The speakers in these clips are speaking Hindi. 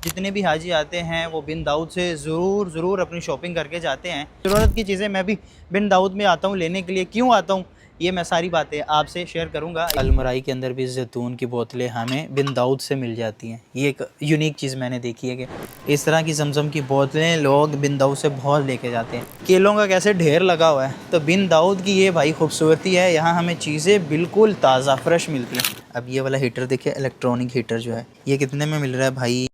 जितने भी हाजी आते हैं वो बिन दाऊद से ज़रूर अपनी शॉपिंग करके जाते हैं। ज़रूरत की चीज़ें मैं भी बिन दाऊद में आता हूँ लेने के लिए। क्यों आता हूँ ये मैं सारी बातें आपसे शेयर करूँगा। अलमराई के अंदर भी जैतून की बोतलें हमें बिन दाऊद से मिल जाती हैं। ये एक यूनिक चीज़ मैंने देखी है कि इस तरह की जमजम की बोतलें लोग बिन दाऊद से बहुत लेके जाते हैं। केलों का कैसे ढेर लगा हुआ है, तो बिन दाऊद की ये भाई खूबसूरती है। यहाँ हमें चीज़ें बिल्कुल ताज़ा फ्रेश मिलती हैं। अब ये वाला हीटर देखिए, इलेक्ट्रॉनिक हीटर जो है ये कितने में मिल रहा है भाई।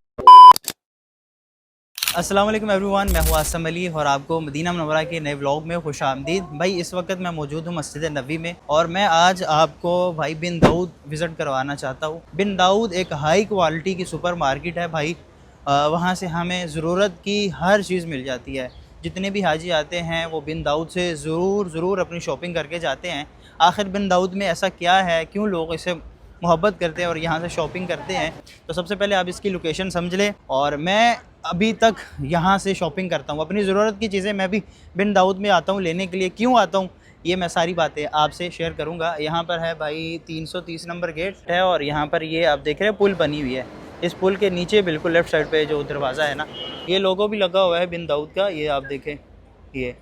अस्सलाम वालेकुम एवरीवन, मैं हूं आसम अली और आपको मदीना मुनव्वरा के नए व्लॉग में खुश आमदीद। भाई इस वक्त मैं मौजूद हूं मस्जिद नबी में और मैं आज आपको भाई बिन दाऊद विज़िट करवाना चाहता हूं। बिन दाऊद एक हाई क्वालिटी की सुपर मार्केट है भाई। वहां से हमें ज़रूरत की हर चीज़ मिल जाती है। जितने भी हाजी आते हैं वो बिन दाऊद से ज़रूर अपनी शॉपिंग करके जाते हैं। आखिर बिन दाऊद में ऐसा क्या है, क्यों लोग इसे मोहब्बत करते हैं और यहाँ से शॉपिंग करते हैं। तो सबसे पहले आप इसकी लोकेशन समझ लें। और मैं अभी तक यहाँ से शॉपिंग करता हूँ, अपनी ज़रूरत की चीज़ें मैं भी बिन दाऊद में आता हूँ लेने के लिए। क्यों आता हूँ ये मैं सारी बातें आपसे शेयर करूँगा। यहाँ पर है भाई 330 नंबर गेट है और यहाँ पर ये आप देख रहे हैं पुल बनी हुई है। इस पुल के नीचे बिल्कुल लेफ़्ट साइड पे जो दरवाज़ा है ना, ये लोगो भी लगा हुआ है बिन दाऊद का, ये आप देखें ये।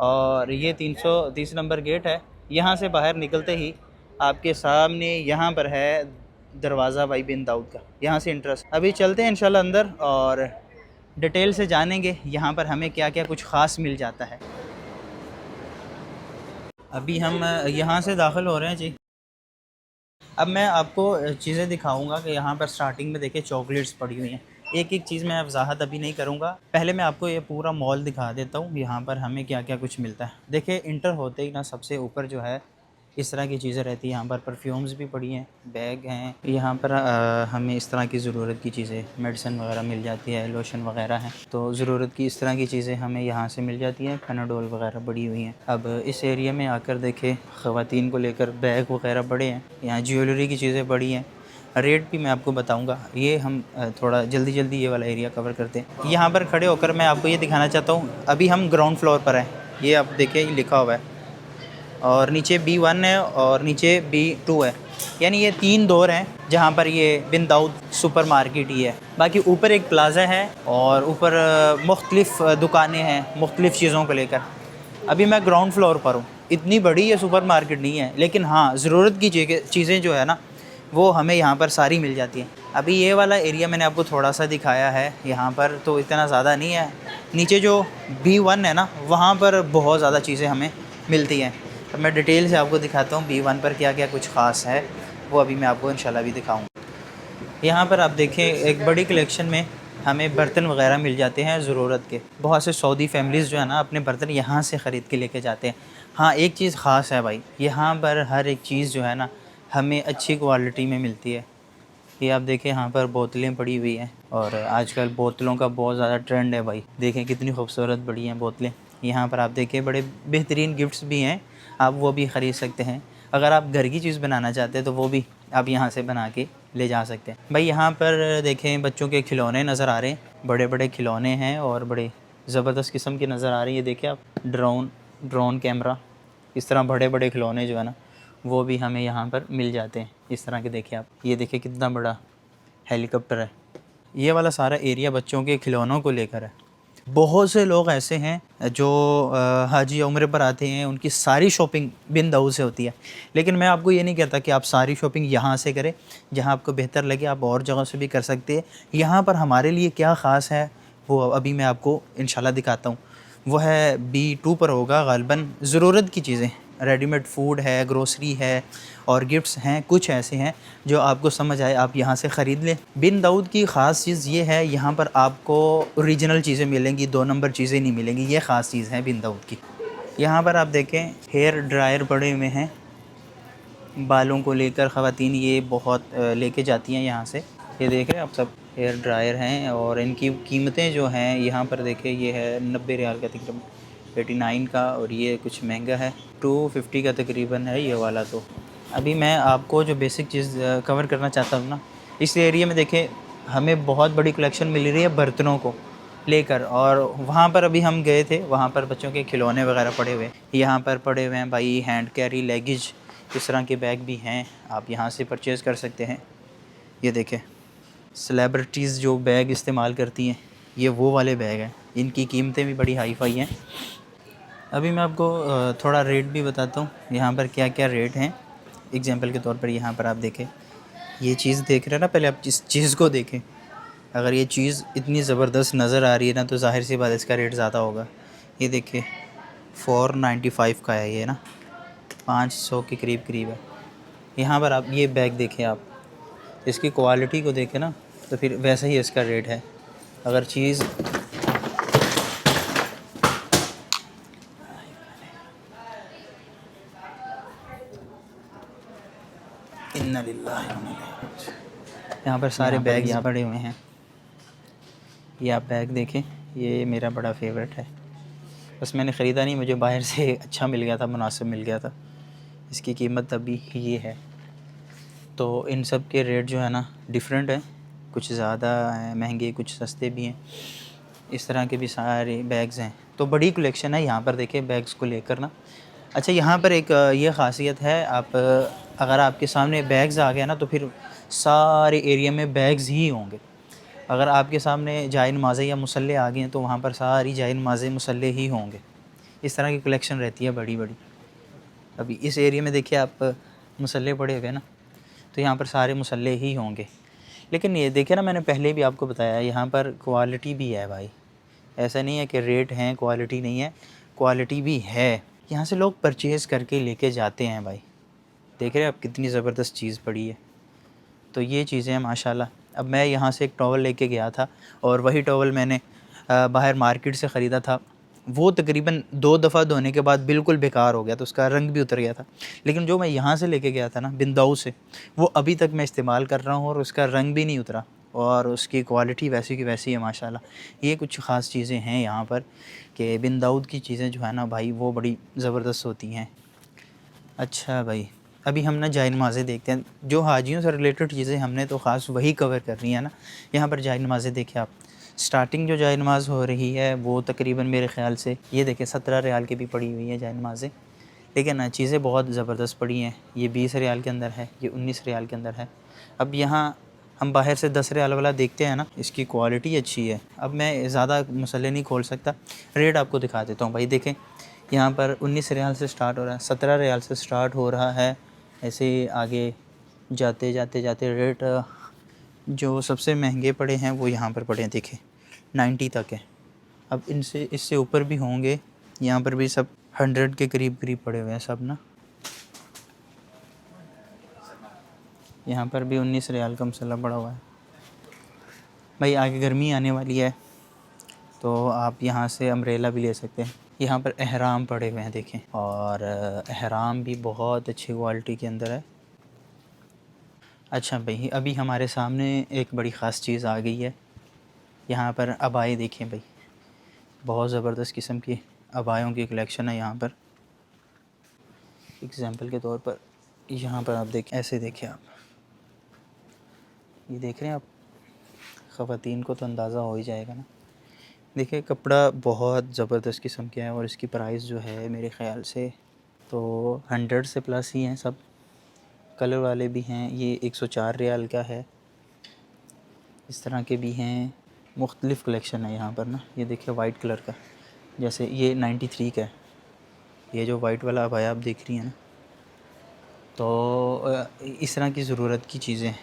और ये 330 नंबर गेट है। यहाँ से बाहर निकलते ही आपके सामने यहाँ पर है दरवाज़ा भाई बिन दाऊद का, यहाँ से इंटरेस्ट। अभी चलते हैं इंशाल्लाह अंदर और डिटेल से जानेंगे यहाँ पर हमें क्या क्या कुछ ख़ास मिल जाता है। अभी हम यहाँ से दाखिल हो रहे हैं जी। अब मैं आपको चीज़ें दिखाऊंगा कि यहाँ पर स्टार्टिंग में देखिए चॉकलेट्स पड़ी हुई हैं। एक एक चीज़ मैं वजाहत अभी नहीं करूँगा, पहले मैं आपको ये पूरा मॉल दिखा देता हूँ यहाँ पर हमें क्या क्या कुछ मिलता है। देखिए इंटर होते ही ना सबसे ऊपर जो है इस तरह की चीज़ें रहती हैं। यहाँ पर परफ्यूम्स भी पड़ी हैं, बैग हैं। यहाँ पर हमें इस तरह की ज़रूरत की चीज़ें, मेडिसिन वगैरह मिल जाती है, लोशन वगैरह हैं। तो ज़रूरत की इस तरह की चीज़ें हमें यहाँ से मिल जाती हैं। पेनाडोल वगैरह पड़ी हुई हैं। अब इस एरिया में आकर देखें ख़वातीन को लेकर बैग वगैरह बड़े हैं। यहाँ ज्वेलरी की चीज़ें बड़ी हैं। रेट भी मैं आपको बताऊंगा। ये हम थोड़ा जल्दी ये वाला एरिया कवर करते हैं। यहाँ पर खड़े होकर मैं आपको ये दिखाना चाहता हूँ, अभी हम ग्राउंड फ्लोर पर हैं। ये आप देखिए ये लिखा हुआ है और नीचे B1 है और नीचे B2 है, यानी ये 3 दौर हैं जहाँ पर ये बिन दाऊद सुपर मार्केट ही है। बाकी ऊपर एक प्लाज़ा है और ऊपर मुख्तलिफ़ दुकानें हैं मुख्तलिफ़ चीज़ों को लेकर। अभी मैं ग्राउंड फ्लोर पर हूँ। इतनी बड़ी ये सुपर मार्केट नहीं है, लेकिन हाँ ज़रूरत की चीज़ें जो है ना वो हमें यहाँ पर सारी मिल जाती हैं। अभी ये वाला एरिया मैंने आपको थोड़ा सा दिखाया है, यहाँ पर तो इतना ज़्यादा नहीं है। नीचे जो B1 है ना वहाँ पर बहुत ज़्यादा चीज़ें हमें मिलती हैं। अब मैं डिटेल से आपको दिखाता हूँ B1 पर क्या क्या कुछ ख़ास है, वो अभी मैं आपको इंशाल्लाह भी दिखाऊँगा। यहाँ पर आप देखें एक बड़ी कलेक्शन में हमें बर्तन वगैरह मिल जाते हैं ज़रूरत के। बहुत से सऊदी फैमिलीज़ जो है ना अपने बर्तन यहाँ से ख़रीद के लेके जाते हैं। हाँ एक चीज़ ख़ास है भाई, यहाँ पर हर एक चीज़ जो है ना हमें अच्छी क्वालिटी में मिलती है। ये आप देखें यहाँ पर बोतलें पड़ी हुई हैं और आजकल बोतलों का बहुत ज़्यादा ट्रेंड है भाई। देखें कितनी खूबसूरत बड़ी हैं बोतलें। यहाँ पर आप देखें बड़े बेहतरीन गिफ्ट्स भी हैं, आप वो भी ख़रीद सकते हैं। अगर आप घर की चीज़ बनाना चाहते हैं तो वो भी आप यहाँ से बना के ले जा सकते हैं। भाई यहाँ पर देखें बच्चों के खिलौने नज़र आ रहे हैं, बड़े बड़े खिलौने हैं और बड़े ज़बरदस्त किस्म के नज़र आ रहे हैं। ये देखें आप ड्रोन कैमरा, इस तरह बड़े बड़े खिलौने जो है ना वो भी हमें यहाँ पर मिल जाते हैं। इस तरह के देखिए आप, ये देखिए कितना बड़ा हेलीकॉप्टर है। ये वाला सारा एरिया बच्चों के खिलौनों को लेकर है। बहुत से लोग ऐसे हैं जो हाजी उम्र पर आते हैं, उनकी सारी शॉपिंग बिन दाऊद से होती है। लेकिन मैं आपको ये नहीं कहता कि आप सारी शॉपिंग यहाँ से करें, जहाँ आपको बेहतर लगे आप और जगह से भी कर सकते हैं। यहाँ पर हमारे लिए क्या ख़ास है वो अभी मैं आपको इंशाल्लाह दिखाता हूँ। वो है B2 पर होगा ग़ालिबन। ज़रूरत की चीज़ें, रेडीमेड फूड है, ग्रोसरी है और गिफ्ट्स हैं, कुछ ऐसे हैं जो आपको समझ आए आप यहाँ से ख़रीद लें। बिन दाऊद की ख़ास चीज़ ये है, यहाँ पर आपको ओरिजिनल चीज़ें मिलेंगी, 2 नंबर चीज़ें नहीं मिलेंगी। ये ख़ास चीज़ है बिन दाऊद की। यहाँ पर आप देखें हेयर ड्रायर पड़े हुए हैं, बालों को लेकर ख़वातीन ये बहुत लेके जाती हैं यहाँ से। ये देख रहे हैं आप सब हेयर ड्रायर हैं और इनकी कीमतें जो हैं यहाँ पर देखें, ये है 90 रियाल का तकरीबन, 89 का, और ये कुछ महंगा है 250 का तकरीबन है ये वाला। तो अभी मैं आपको जो बेसिक चीज़ कवर करना चाहता हूँ ना, इस एरिया में देखें हमें बहुत बड़ी कलेक्शन मिल रही है बर्तनों को लेकर। और वहाँ पर अभी हम गए थे, वहाँ पर बच्चों के खिलौने वगैरह पड़े हुए, यहाँ पर पड़े हुए हैं भाई हैंड कैरी लगेज, इस तरह के बैग भी हैं, आप यहाँ से परचेज़ कर सकते हैं। ये देखें सेलिब्रिटीज़ जो बैग इस्तेमाल करती हैं, ये वो वाले बैग हैं। इनकी कीमतें भी बड़ी हाई फाई हैं। अभी मैं आपको थोड़ा रेट भी बताता हूँ यहाँ पर क्या क्या रेट हैं। एग्जांपल के तौर पर यहाँ पर आप देखें, ये चीज़ देख रहे हैं ना, पहले आप इस चीज़ को देखें। अगर ये चीज़ इतनी ज़बरदस्त नज़र आ रही है ना, तो ज़ाहिर सी बात है इसका रेट ज़्यादा होगा। ये देखिए 495 का है ये ना, 500 के करीब करीब है। यहाँ पर आप ये बैग देखें, आप इसकी क्वालिटी को देखें ना, तो फिर वैसा ही इसका रेट है। अगर चीज़ इन्ना लिल्लाहि व इन्ना इलैहि राजिऊन। यहाँ पर सारे बैग यहाँ पड़े हुए हैं। ये आप बैग देखें, ये मेरा बड़ा फेवरेट है। बस मैंने ख़रीदा नहीं, मुझे बाहर से अच्छा मिल गया था, मुनासिब मिल गया था। इसकी कीमत अभी ये है। तो इन सब के रेट जो है ना डिफरेंट है, कुछ ज़्यादा हैं महंगे, कुछ सस्ते भी हैं। इस तरह के भी सारे बैग्स हैं। तो बड़ी कलेक्शन है यहाँ पर, देखिए बैग्स को लेकर ना। अच्छा, यहाँ पर एक ये ख़ासियत है, आप अगर आपके सामने बैग्स आ गया ना, तो फिर सारे एरिया में बैग्स ही होंगे। अगर आपके सामने जाए नमाज़ें या मुसल्ले आ गए हैं, तो वहाँ पर सारी जाए नमाज़ें मुसल्ले ही होंगे। इस तरह की कलेक्शन रहती है बड़ी बड़ी। अभी इस एरिया में देखिए आप, मुसल्ले पड़े हुए हैं ना, तो यहाँ पर सारे मुसल्ले ही होंगे। लेकिन ये देखिए ना, मैंने पहले भी आपको बताया, यहाँ पर क्वालिटी भी है भाई। ऐसा नहीं है कि रेट हैं क्वालिटी नहीं है, क्वालिटी भी है। यहाँ से लोग परचेज़ करके लेके जाते हैं भाई। देख रहे हैं आप कितनी ज़बरदस्त चीज़ पड़ी है। तो ये चीज़ें हैं माशाल्लाह। अब मैं यहाँ से एक टॉवल लेके गया था, और वही टॉवल मैंने बाहर मार्केट से ख़रीदा था। वो तकरीबन 2 दफ़ा धोने के बाद बिल्कुल बेकार हो गया, तो उसका रंग भी उतर गया था। लेकिन जो मैं यहाँ से लेके गया था ना, बिंदाऊ से, वो अभी तक मैं इस्तेमाल कर रहा हूँ और उसका रंग भी नहीं उतरा, और उसकी क्वालिटी वैसी की वैसी है माशाल्लाह। ये कुछ ख़ास चीज़ें हैं यहाँ पर कि बिन दाऊद की चीज़ें जो है ना भाई, वो बड़ी ज़बरदस्त होती हैं। अच्छा भाई, अभी हम ना जाए नमाज़ें देखते हैं। जो हाजियों से रिलेटेड चीज़ें हमने तो ख़ास वही कवर कर रही हैं ना। यहाँ पर जाए नमाज़ें देखें आप, स्टार्टिंग जो जाए नमाज़ हो रही है वो तकरीबन मेरे ख़्याल से ये देखें 17 रियाल की भी पड़ी हुई है जाए नमाज़ें। लेकिन ना चीज़ें बहुत ज़बरदस्त पड़ी हैं। ये 20 रियाल के अंदर है, ये 19 रियाल के अंदर है। अब यहाँ हम बाहर से 10 रियाल वाला देखते हैं ना, इसकी क्वालिटी अच्छी है। अब मैं ज़्यादा मसले नहीं खोल सकता, रेट आपको दिखा देता हूँ भाई। देखें यहाँ पर 19 रियाल से स्टार्ट हो रहा है, 17 रियाल से स्टार्ट हो रहा है। ऐसे ही आगे जाते जाते जाते रेट जो सबसे महंगे पड़े हैं वो यहाँ पर पड़े हैं, देखें 90 तक है। अब इनसे इससे ऊपर भी होंगे, यहाँ पर भी सब 100 के करीब करीब पड़े हुए हैं सब ना। यहाँ पर भी 19 रियाल का मसला पड़ा हुआ है भाई। आगे गर्मी आने वाली है, तो आप यहाँ से अम्ब्रेला भी ले सकते हैं। यहाँ पर एहराम पड़े हुए हैं देखें, और एहराम भी बहुत अच्छी क्वालिटी के अंदर है। अच्छा भाई, अभी हमारे सामने एक बड़ी ख़ास चीज़ आ गई है। यहाँ पर अबाए देखें भाई, बहुत ज़बरदस्त किस्म की अबायों की कलेक्शन है यहाँ पर। एग्ज़ाम्पल के तौर पर यहाँ पर आप देखें, ऐसे देखें आप, ये देख रहे हैं आप, ख़वातीन को तो अंदाज़ा हो ही जाएगा ना। देखिए कपड़ा बहुत ज़बरदस्त किस्म का है, और इसकी प्राइस जो है मेरे ख़्याल से तो 100 से प्लस ही हैं सब। कलर वाले भी हैं, ये 104 रियाल का है, इस तरह के भी हैं। मुख्तलिफ़ कलेक्शन है यहाँ पर ना। ये देखिए वाइट कलर का, जैसे ये 93 का है। ये जो वाइट वाला अबाया आप देख रही हैं ना, तो इस तरह की ज़रूरत की चीज़ें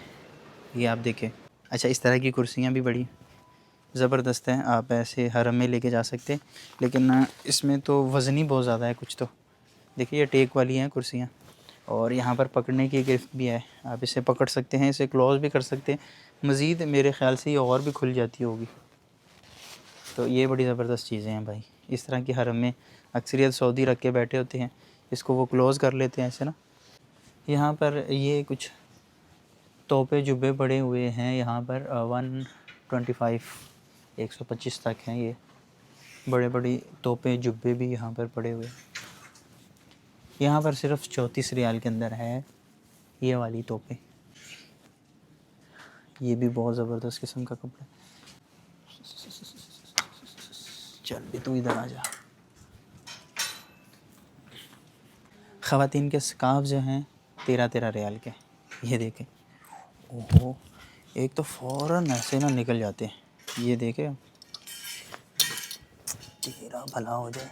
ये आप देखें। अच्छा, इस तरह की कुर्सियाँ भी बड़ी ज़बरदस्त हैं, आप ऐसे हरम में लेके जा सकते हैं। लेकिन इसमें तो वज़न ही बहुत ज़्यादा है कुछ तो। देखिए ये टेक वाली हैं कुर्सियाँ, और यहाँ पर पकड़ने की गिरफ्त भी है, आप इसे पकड़ सकते हैं, इसे क्लोज़ भी कर सकते हैं। मज़ीद मेरे ख़्याल से ये और भी खुल जाती होगी। तो ये बड़ी ज़बरदस्त चीज़ें हैं भाई। इस तरह की हरम में अक्सरियत सऊदी रख के बैठे होते हैं, इसको वो क्लोज़ कर लेते हैं ऐसे ना। यहाँ पर ये कुछ तोपे जुब्बे पड़े हुए हैं यहाँ पर 125 125 तक हैं। ये बड़े बड़ी तोपे जुब्बे भी यहाँ पर पड़े हुए हैं। यहाँ पर सिर्फ 34 रियाल के अंदर है ये वाली तोपे। ये भी बहुत ज़बरदस्त किस्म का कपड़ा। चल भी तू इधर आ जा। ख़वातीन के स्कार्फ़ जो हैं 13 रियाल के, ये देखें। ओहो, एक तो फ़ौरन ऐसे ना निकल जाते हैं, ये देखे, तेरा भला हो जाए,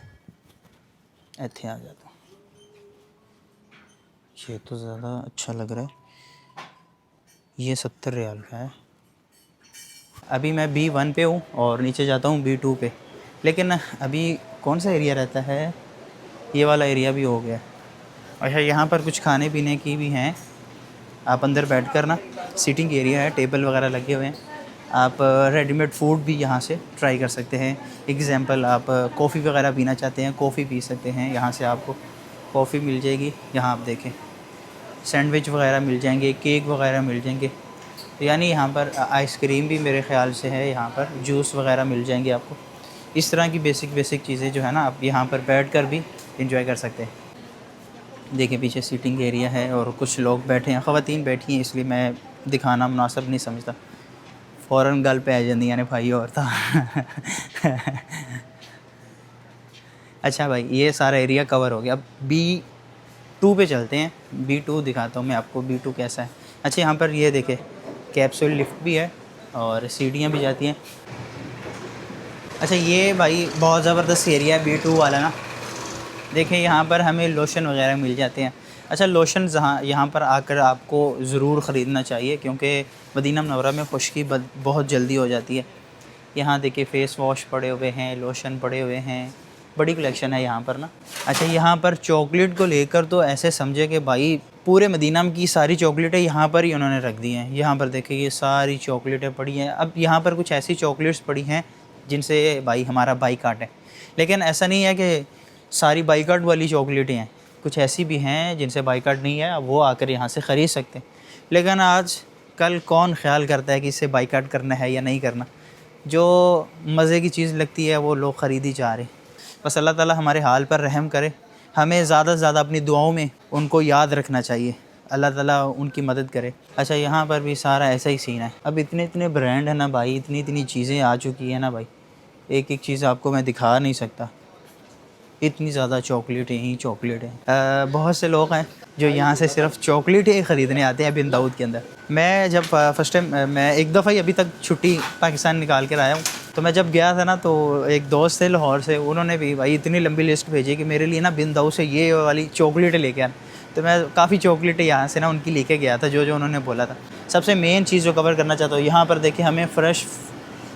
ऐसे आ जाता। ये तो ज़्यादा अच्छा लग रहा है, ये 70 रियाल का है। अभी मैं B1 पे हूँ और नीचे जाता हूँ B2 पे, लेकिन अभी कौन सा एरिया रहता है, ये वाला एरिया भी हो गया। अच्छा, यहाँ पर कुछ खाने पीने की भी हैं, आप अंदर बैठ कर ना, सीटिंग एरिया है, टेबल वगैरह लगे हुए हैं, आप रेडीमेड फूड भी यहाँ से ट्राई कर सकते हैं। एग्ज़ाम्पल, आप कॉफ़ी वगैरह पीना चाहते हैं, कॉफ़ी पी सकते हैं, यहाँ से आपको कॉफ़ी मिल जाएगी। यहाँ आप देखें, सैंडविच वगैरह मिल जाएंगे, केक वगैरह मिल जाएंगे। तो यानी यहाँ पर आइसक्रीम भी मेरे ख़्याल से है, यहाँ पर जूस वगैरह मिल जाएंगे आपको। इस तरह की बेसिक चीज़ें जो है ना, आप यहाँ पर बैठ कर भी इंजॉय कर सकते हैं। देखिए पीछे सीटिंग एरिया है और कुछ लोग बैठे हैं, ख़वातीन बैठी हैं, इसलिए मैं दिखाना मुनासिब नहीं समझता, फ़ौरन गल पै जांदियां ने भाई औरतां। अच्छा भाई, ये सारा एरिया कवर हो गया। अब B2 पे चलते हैं, B2 दिखाता हूँ मैं आपको, B2 कैसा है। अच्छा, यहाँ पर ये देखे, कैप्सूल लिफ्ट भी है और सीढ़ियाँ भी जाती हैं। अच्छा, ये भाई बहुत ज़बरदस्त एरिया है B2 वाला ना। देखें, यहाँ पर हमें लोशन वगैरह मिल जाते हैं। अच्छा, लोशन यहाँ पर आकर आपको ज़रूर ख़रीदना चाहिए, क्योंकि मदीना मुनव्वरा में खुश्की बहुत जल्दी हो जाती है। यहाँ देखिए फ़ेस वॉश पड़े हुए हैं, लोशन पड़े हुए हैं, बड़ी कलेक्शन है यहाँ पर ना। अच्छा, यहाँ पर चॉकलेट को लेकर तो ऐसे समझे कि भाई पूरे मदीना की सारी चॉकलेटें यहाँ पर ही उन्होंने रख दी हैं। यहाँ पर देखिए, ये सारी चॉकलेटें पड़ी हैं। अब यहाँ पर कुछ ऐसी चॉकलेट्स पड़ी हैं जिनसे भाई हमारा बाइकाट है, लेकिन ऐसा नहीं है कि सारी बाइकाट वाली चॉकलेटें हैं, कुछ ऐसी भी हैं जिनसे बाइकाट नहीं है, वो आकर यहाँ से ख़रीद सकते हैं। लेकिन आज कल कौन ख्याल करता है कि इससे बाइकाट करना है या नहीं करना। जो मज़े की चीज़ लगती है वो लोग ख़रीदी जा रहे हैं। बस अल्लाह ताला हमारे हाल पर रहम करे, हमें ज़्यादा से ज़्यादा अपनी दुआओं में उनको याद रखना चाहिए, अल्लाह ताला उनकी मदद करे। अच्छा, यहाँ पर भी सारा ऐसा ही सीन है। अब इतने इतने ब्रांड है ना भाई, इतनी इतनी चीज़ें आ चुकी हैं ना भाई, एक एक चीज़ आपको मैं दिखा नहीं सकता, इतनी ज़्यादा चॉकलेटें ही चॉकलेटें। बहुत से लोग हैं जो यहाँ से सिर्फ चॉकलेटें ख़रीदने आते हैं बिन दाऊद के अंदर। मैं जब फ़र्स्ट टाइम, मैं एक दफ़ा ही अभी तक छुट्टी पाकिस्तान निकाल कर आया हूँ, तो मैं जब गया था ना, तो एक दोस्त थे लाहौर से, उन्होंने भी भाई इतनी लंबी लिस्ट भेजी कि मेरे लिए ना बिन दाऊद से ये वाली चॉकलेटें लेके आना। तो मैं काफ़ी चॉकलेटें यहाँ से ना उनकी लेके गया था, जो जो उन्होंने बोला था। सबसे मेन चीज़ जो कवर करना चाहता हूँ, यहाँ पर देखिए हमें फ़्रेश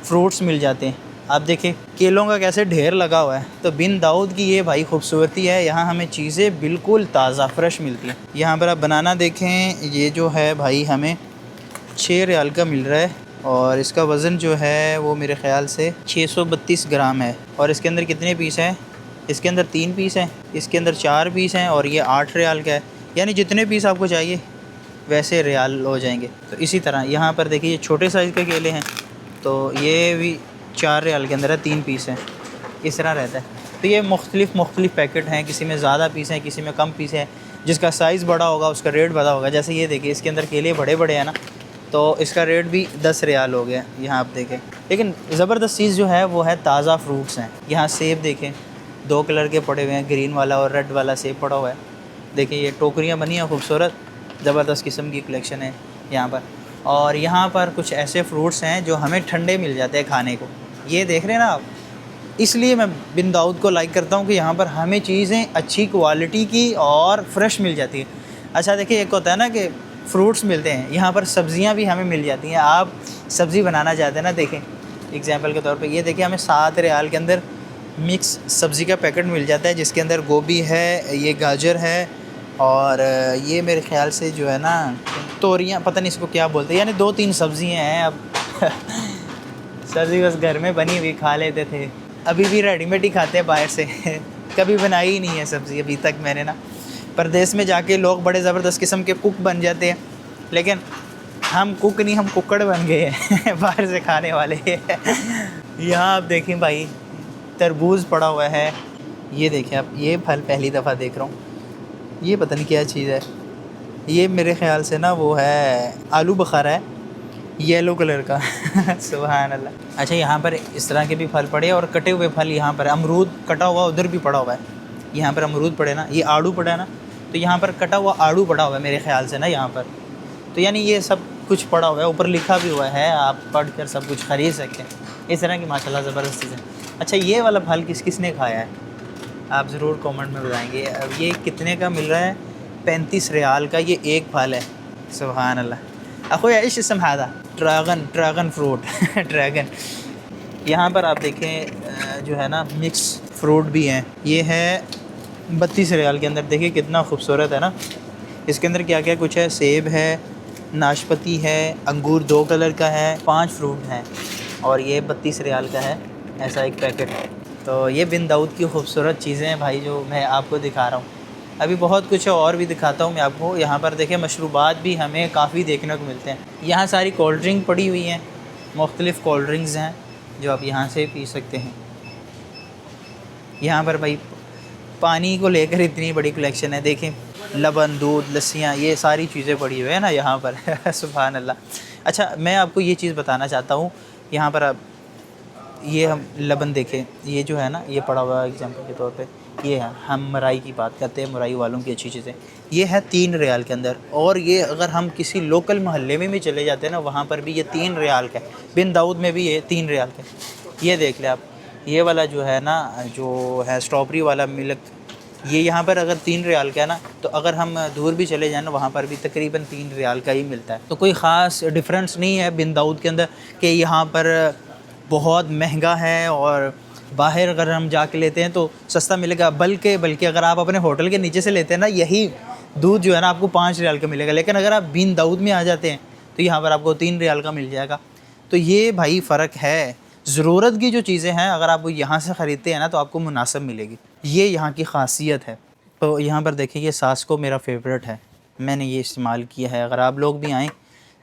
फ्रूट्स मिल जाते हैं। आप देखें केलों का कैसे ढेर लगा हुआ है। तो बिन दाऊद की ये भाई खूबसूरती है, यहाँ हमें चीज़ें बिल्कुल ताज़ा फ्रेश मिलती हैं। यहाँ पर आप बनाना देखें, ये जो है भाई हमें 6 रियाल का मिल रहा है और इसका वज़न जो है वो मेरे ख़्याल से 632 ग्राम है। और इसके अंदर कितने पीस हैं? इसके अंदर 3 पीस हैं, इसके अंदर 4 पीस हैं और ये 8 रियाल का है। यानी जितने पीस आपको चाहिए वैसे रियाल हो जाएंगे। तो इसी तरह यहाँ पर देखिए ये छोटे साइज़ के केले हैं, तो ये भी 4 रियाल के अंदर है, 3 पीस हैं, इस तरह रहता है। तो ये मुख्तलिफ़ पैकेट हैं, किसी में ज़्यादा पीस हैं, किसी में कम पीस हैं। जिसका साइज़ बड़ा होगा उसका रेट बड़ा होगा। जैसे ये देखिए इसके अंदर केले बड़े बड़े हैं ना, तो इसका रेट भी 10 रियाल हो गया, यहाँ आप देखें। लेकिन ज़बरदस्त चीज़ जो है वो है ताज़ा फ्रूट्स हैं। यहाँ सेब देखें, 2 कलर के पड़े हुए हैं, ग्रीन वाला और रेड वाला सेब पड़ा हुआ है। देखिए ये टोकरियाँ बनी हैं खूबसूरत, ज़बरदस्त किस्म की कलेक्शन है यहाँ पर। और यहाँ पर कुछ ऐसे फ्रूट्स हैं जो हमें ठंडे मिल जाते हैं खाने को, ये देख रहे हैं ना आप। इसलिए मैं बिन दाऊद को लाइक करता हूँ कि यहाँ पर हमें चीज़ें अच्छी क्वालिटी की और फ्रेश मिल जाती है। अच्छा देखिए, एक होता है ना कि फ्रूट्स मिलते हैं, यहाँ पर सब्ज़ियाँ भी हमें मिल जाती हैं। आप सब्ज़ी बनाना चाहते हैं ना, देखें एग्ज़ाम्पल के तौर पे ये देखिए हमें 7 रियाल के अंदर मिक्स सब्ज़ी का पैकेट मिल जाता है, जिसके अंदर गोभी है, ये गाजर है और ये मेरे ख़्याल से जो है ना तोरियाँ, पता नहीं इसको क्या बोलते हैं, यानी 2-3 सब्ज़ियाँ हैं। अब सब्ज़ी बस घर में बनी हुई खा लेते थे, अभी भी रेडीमेड ही खाते हैं बाहर से। कभी बनाई ही नहीं है सब्ज़ी अभी तक मैंने ना। परदेश में जाके लोग बड़े ज़बरदस्त किस्म के कुक बन जाते हैं, लेकिन हम कुक नहीं, हम कुकड़ बन गए हैं बाहर से खाने वाले। यहाँ आप देखें भाई तरबूज पड़ा हुआ है, ये देखें आप, ये फल पहली दफ़ा देख रहा हूँ, ये पता नहीं क्या चीज़ है। ये मेरे ख़्याल से ना वो है आलू बुखारा है, येलो कलर का। सुभान अल्लाह। अच्छा, यहाँ पर इस तरह के भी फल पड़े और कटे हुए फल, यहाँ पर अमरूद कटा हुआ उधर भी पड़ा हुआ है। यहाँ पर अमरूद पड़े ना, ये आड़ू पड़ा है ना, तो यहाँ पर कटा हुआ आड़ू पड़ा हुआ है मेरे ख़्याल से ना यहाँ पर। तो यानी ये सब कुछ पड़ा हुआ है, ऊपर लिखा भी हुआ है, आप पढ़ कर सब कुछ ख़रीद सकते हैं। इस तरह की माशाल्लाह ज़बरदस्त चीज़ है। अच्छा, ये वाला फल किसने खाया है, आप ज़रूर कमेंट में बताएंगे। अब ये कितने का मिल रहा है? 35 रियाल का ये एक फल है। सुभान अल्लाह। अखोया इश इसम हादा ड्रैगन फ्रूट ड्रैगन। यहाँ पर आप देखें जो है ना मिक्स फ्रूट भी हैं। ये है 32 रियाल के अंदर। देखिए कितना खूबसूरत है ना। इसके अंदर क्या क्या कुछ है, सेब है, नाशपाती है, अंगूर 2 कलर का है, 5 फ्रूट हैं और ये 32 रियाल का है, ऐसा एक पैकेट है। तो ये बिन दाऊद की खूबसूरत चीज़ें हैं भाई जो मैं आपको दिखा रहा हूँ। अभी बहुत कुछ और भी दिखाता हूँ मैं आपको। यहाँ पर देखें मशरूबात भी हमें काफ़ी देखने को मिलते हैं। यहाँ सारी कोल्ड ड्रिंक पड़ी हुई हैं, मुख्तलिफ़ कोल्ड ड्रिंक्स हैं जो आप यहाँ से पी सकते हैं। यहाँ पर भाई पानी को लेकर इतनी बड़ी कलेक्शन है। देखें लबन, दूध, लस्सियाँ, ये सारी चीज़ें पड़ी हुई है ना यहाँ पर सुभान अल्लाह। अच्छा, मैं आपको ये चीज़ बताना चाहता हूँ। यहाँ पर आप ये हम लबन देखें, ये जो है ना ये पड़ा हुआ है एग्जांपल के तौर पे। ये है, हम मलाई की बात करते हैं, मलाई वालों की अच्छी चीज़ें। ये है 3 रियाल के अंदर। और ये अगर हम किसी लोकल मोहल्ले में भी चले जाते हैं ना, वहाँ पर भी ये 3 रियाल का है। बिन दाऊद में भी ये 3 रियाल का है। ये देख लें आप, ये वाला जो है ना, जो है स्ट्रॉबेरी वाला मिल्क, ये यहाँ पर अगर 3 रियाल का है ना, तो अगर हम दूर भी चले जाएँ ना, वहाँ पर भी तकरीबन 3 रियाल का ही मिलता है। तो कोई ख़ास डिफरेंस नहीं है बिन दाऊद के अंदर कि यहाँ पर बहुत महंगा है और बाहर अगर हम जाके लेते हैं तो सस्ता मिलेगा। बल्कि अगर आप अपने होटल के नीचे से लेते हैं ना, यही दूध जो है ना आपको 5 रियाल का मिलेगा। लेकिन अगर आप बिन दाऊद में आ जाते हैं तो यहाँ पर आपको 3 रियाल का मिल जाएगा। तो ये भाई फ़र्क है। ज़रूरत की जो चीज़ें हैं अगर आप वो यहाँ से ख़रीदते हैं ना तो आपको मुनासिब मिलेगी। ये यहाँ की ख़ासियत है। तो यहाँ पर देखिए ये सास्को मेरा फेवरेट है, मैंने ये इस्तेमाल किया है। अगर आप लोग भी आएँ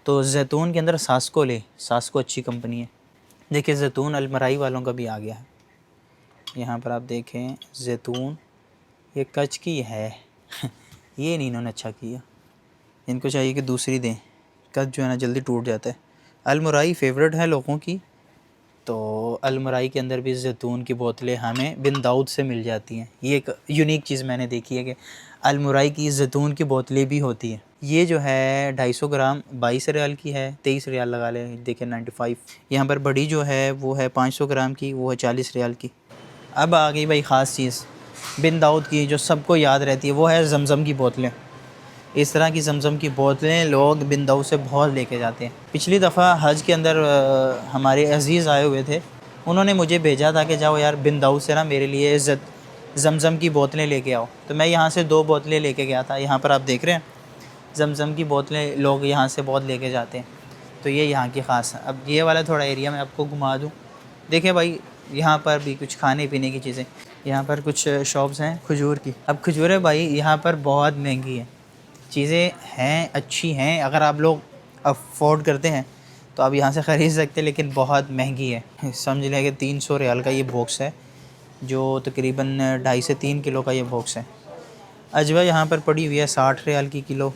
तो जैतून के अंदर सास्को लें, सास्को अच्छी कंपनी है। देखिए जैतून अलमराई वालों का भी आ गया है। यहाँ पर आप देखें जैतून, ये कच की है ये नहीं इन्होंने अच्छा किया, इनको चाहिए कि दूसरी दें। कच जो है ना जल्दी टूट जाता है। अलमराई फेवरेट है लोगों की, तो अलमराई के अंदर भी जैतून की बोतलें हमें बिन दाऊद से मिल जाती हैं। ये एक यूनिक चीज़ मैंने देखी है कि अलमराई की जैतून की बोतलें भी होती हैं। ये जो है 250 ग्राम 22 रियाल की है, 23 रियाल लगा लें, देखिए 95। यहाँ पर बड़ी जो है वो है 500 ग्राम की, वो है 40 रियाल की। अब आ गई भाई ख़ास चीज़ बिन दाऊद की जो सबको याद रहती है, वो है ज़मज़म की बोतलें। इस तरह की ज़मज़म की बोतलें लोग बिन दाऊद से बहुत लेके जाते हैं। पिछली दफ़ा हज के अंदर हमारे अज़ीज़ आए हुए थे, उन्होंने मुझे भेजा था कि जाओ यार बिन दाऊद से ना मेरे लिए ज़मज़म की बोतलें लेके आओ। तो मैं यहाँ से 2 बोतलें लेके गया था। यहाँ पर आप देख रहे हैं ज़मज़म की बोतलें लोग यहाँ से बहुत लेके जाते हैं। तो ये यहाँ की ख़ास है। अब ये वाला थोड़ा एरिया मैं आपको घुमा दूँ। देखिए भाई यहाँ पर भी कुछ खाने पीने की चीज़ें, यहाँ पर कुछ शॉप्स हैं खजूर की। अब खजूरें भाई यहाँ पर बहुत महंगी हैं, चीज़ें हैं अच्छी हैं, अगर आप लोग अफोर्ड करते हैं तो आप यहाँ से ख़रीद सकते हैं, लेकिन बहुत महंगी है। समझ लें कि 300 रियाल का ये बॉक्स है, जो तकरीबन 2.5 से 3 किलो का ये बॉक्स है। अजवा यहाँ पर पड़ी हुई है 60 रियाल की किलो।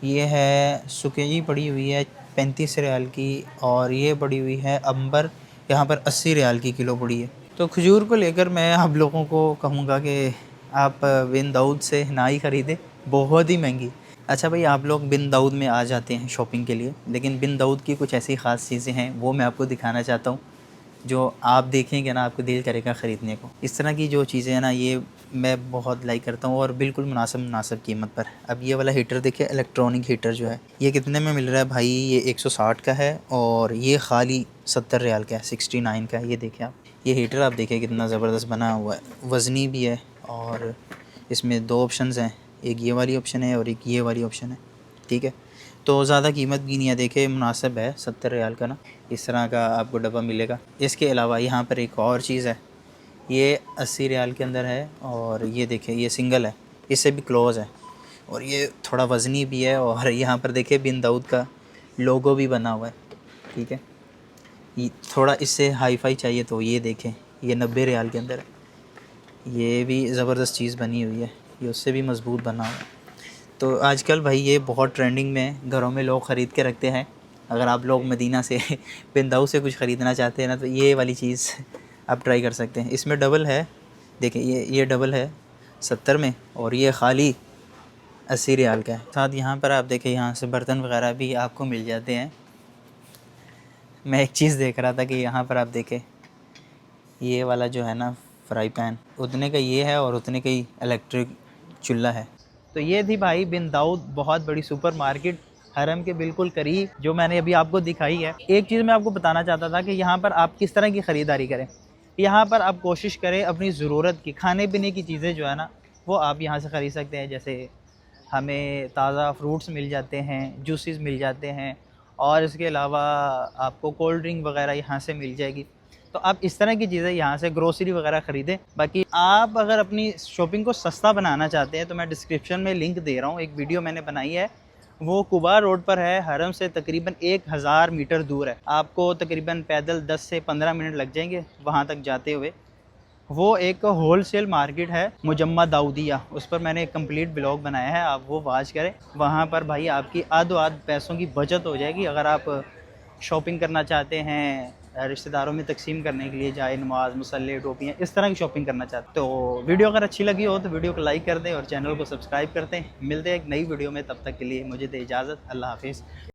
ये है सुकेजी पड़ी हुई है 35 रियाल की, और ये पड़ी हुई है अंबर, यहाँ पर 80 रियाल की किलो पड़ी है। तो खजूर को लेकर मैं आप लोगों को कहूँगा कि आप बिन दाऊद से ना ही ख़रीदें, बहुत ही महंगी। अच्छा भाई, आप लोग बिन दाऊद में आ जाते हैं शॉपिंग के लिए, लेकिन बिन दाऊद की कुछ ऐसी ख़ास चीज़ें हैं वो मैं आपको दिखाना चाहता हूँ जो आप देखेंगे ना आपको दिल करेगा ख़रीदने को। इस तरह की जो चीज़ें हैं ना ये मैं बहुत लाइक करता हूँ, और बिल्कुल मुनासिब कीमत पर। अब ये वाला हीटर देखिए, इलेक्ट्रॉनिक हीटर जो है ये कितने में मिल रहा है भाई? ये 160 का है और ये खाली 70 रियाल का है, 69 का है। ये देखिए आप, ये हीटर आप देखिए कितना ज़बरदस्त बना हुआ है, वज़नी भी है, और इसमें 2 ऑप्शंस हैं, एक ये वाली ऑप्शन है और एक ये वाली ऑप्शन है। ठीक है, तो ज़्यादा कीमत भी नहीं है, देखिए मुनासिब है, 70 रियाल का ना इस तरह का आपको डब्बा मिलेगा। इसके अलावा यहाँ पर एक और चीज़ है, ये 80 रियाल के अंदर है, और ये देखिए ये सिंगल है, इससे भी क्लोज़ है, और ये थोड़ा वज़नी भी है, और यहाँ पर देखिए बिन दाऊद का लोगो भी बना हुआ है। ठीक है, ये थोड़ा इससे हाई फाई चाहिए तो ये देखें, ये 90 रियाल के अंदर है। ये भी ज़बरदस्त चीज़ बनी हुई है, ये उससे भी मज़बूत बना हुआ है। तो आजकल भाई ये बहुत ट्रेंडिंग में घरों में लोग ख़रीद के रखते हैं। अगर आप लोग मदीना से बिन दाऊद से कुछ ख़रीदना चाहते हैं ना, तो ये वाली चीज़ आप ट्राई कर सकते हैं। इसमें डबल है, देखिए ये डबल है 70 में, और ये खाली 80 रियाल का है। साथ यहाँ पर आप देखें, यहाँ से बर्तन वगैरह भी आपको मिल जाते हैं। मैं एक चीज़ देख रहा था कि यहाँ पर आप देखें, ये वाला जो है ना फ्राई पैन, उतने का ये है और उतने का ही इलेक्ट्रिक चूल्हा है। तो ये थी भाई बिन दाऊद बहुत बड़ी सुपर मार्केट, हरम के बिल्कुल करीब, जो मैंने अभी आपको दिखाई है। एक चीज़ मैं आपको बताना चाहता था कि यहाँ पर आप किस तरह की ख़रीदारी करें। यहाँ पर आप कोशिश करें अपनी ज़रूरत की खाने पीने की चीज़ें जो है ना, वो आप यहाँ से ख़रीद सकते हैं। जैसे हमें ताज़ा फ्रूट्स मिल जाते हैं, जूसेस मिल जाते हैं, और इसके अलावा आपको कोल्ड ड्रिंक वगैरह यहाँ से मिल जाएगी। तो आप इस तरह की चीज़ें यहाँ से ग्रोसरी वगैरह ख़रीदें। बाकी आप अगर अपनी शॉपिंग को सस्ता बनाना चाहते हैं तो मैं डिस्क्रिप्शन में लिंक दे रहा हूँ, एक वीडियो मैंने बनाई है, वो कुबा रोड पर है, हरम से तकरीबन 1000 मीटर दूर है। आपको तकरीबन पैदल 10 से 15 मिनट लग जाएंगे वहाँ तक जाते हुए। वो एक होलसेल मार्केट है मुजम्मा दाऊदिया, उस पर मैंने एक कंप्लीट ब्लॉग बनाया है, आप वो वॉच करें। वहाँ पर भाई आपकी आधो आध पैसों की बचत हो जाएगी अगर आप शॉपिंग करना चाहते हैं, रिश्तेदारों में तकसीम करने के लिए, जाए नमाज, मुसल्ले, टोपियाँ, इस तरह की शॉपिंग करना चाहते हैं। तो वीडियो अगर अच्छी लगी हो तो वीडियो को लाइक कर दें और चैनल को सब्सक्राइब करते हैं। मिलते हैं एक नई वीडियो में, तब तक के लिए मुझे दे इजाज़त। अल्लाह हाफिज़।